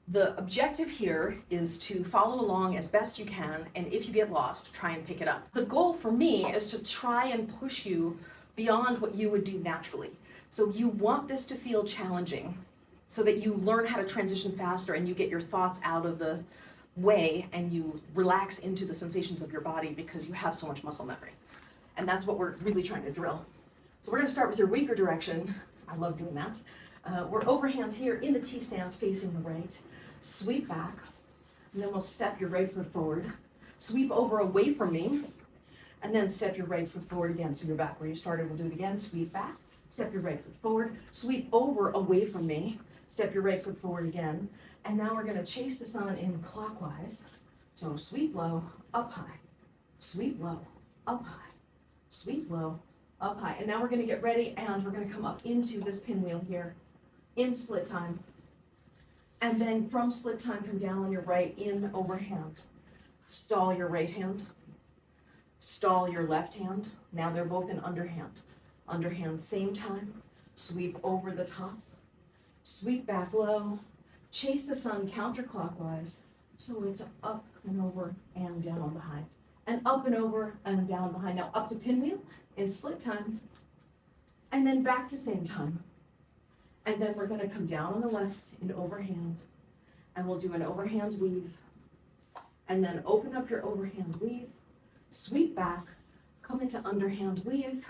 The objective here is to follow along as best you can, and if you get lost, try and pick it up. The goal for me is to try and push you beyond what you would do naturally. So you want this to feel challenging so that you learn how to transition faster and you get your thoughts out of the way and you relax into the sensations of your body because you have so much muscle memory. And that's what we're really trying to drill. So we're going to start with your weaker direction. I love doing that. We're overhand here in the T stance facing the right. Sweep back, and then we'll step your right foot forward. Sweep over away from me, and then step your right foot forward again. So you're back where you started. We'll do it again. Sweep back, step your right foot forward. Sweep over away from me. Step your right foot forward again. And now we're going to chase the sun in clockwise. So sweep low, up high. Sweep low, up high. Sweep low, up high. And now we're going to get ready, and we're going to come up into this pinwheel here in split time. And then from split time, come down on your right in overhand. Stall your right hand. Stall your left hand. Now they're both in underhand. Underhand, same time. Sweep over the top. Sweep back low. Chase the sun counterclockwise. So it's up and over and down behind. And up and over and down behind. Now up to pinwheel in split time. And then back to same time. And then we're going to come down on the left in overhand, and we'll do an overhand weave, and then open up your overhand weave, sweep back, come into underhand weave,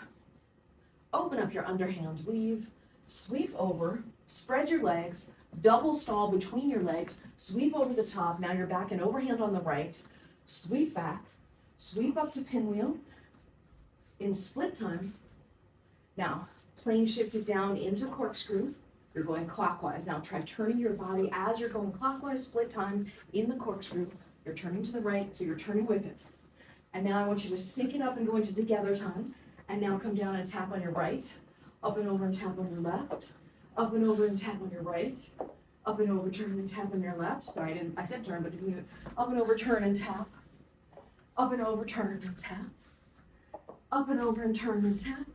open up your underhand weave, sweep over, spread your legs, double stall between your legs, sweep over the top. Now you're back in overhand on the right, sweep back, sweep up to pinwheel in split time. Now, plane shift it down into corkscrew. You're going clockwise. Now try turning your body as you're going clockwise, split time in the corkscrew. You're turning to the right, so you're turning with it. And now I want you to sync it up and go into together time. And now come down and tap on your right, up and over and tap on your left, up and over and tap on your right, up and over, turn and tap on your left. Sorry, I said turn, but didn't do it. Up and over, turn and tap. Up and over, turn and tap. Up and over and turn and tap.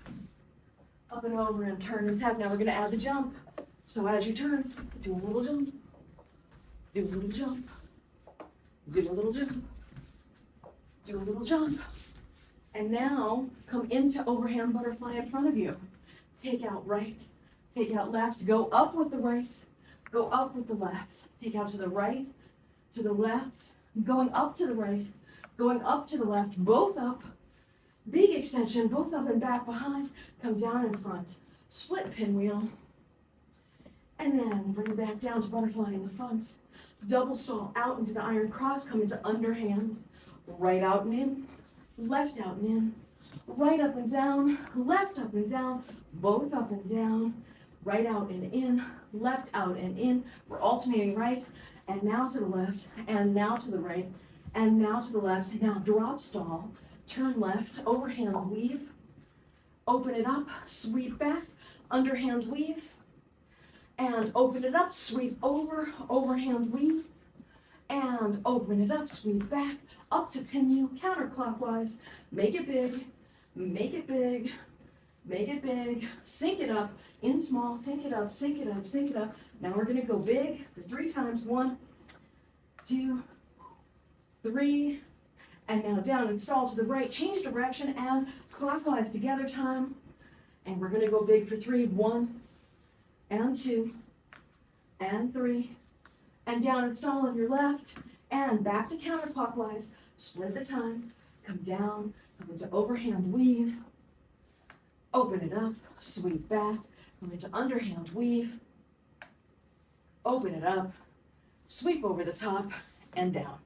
Up and over and turn and tap. Now we're going to add the jump. So as you turn, do a little jump, do a little jump, do a little jump, do a little jump. And now come into overhand butterfly in front of you. Take out right, take out left, go up with the right, go up with the left. Take out to the right, to the left, going up to the right, going up to the left, both up. Big extension, both up and back behind. Come down in front, split pinwheel. And then bring it back down to butterfly in the front. Double stall out into the iron cross, come into underhand. Right out and in, left out and in. Right up and down, left up and down, both up and down. Right out and in, left out and in. We're alternating right, and now to the left, and now to the right, and now to the left. Now drop stall, turn left, overhand weave. Open it up, sweep back, underhand weave. And open it up, sweep over, overhand weave, and open it up, sweep back, up to pinwheel, counterclockwise, make it big, make it big, make it big, sync it up, in small, sync it up, sync it up, sync it up. Now we're gonna go big for 3 times, 1, 2, 3, and now down and stall to the right, change direction, and clockwise together time, and we're gonna go big for 3, 1, and 2, and 3, and down and stall on your left, and back to counterclockwise, split the time, come down, come into overhand weave, open it up, sweep back, come into underhand weave, open it up, sweep over the top, and down.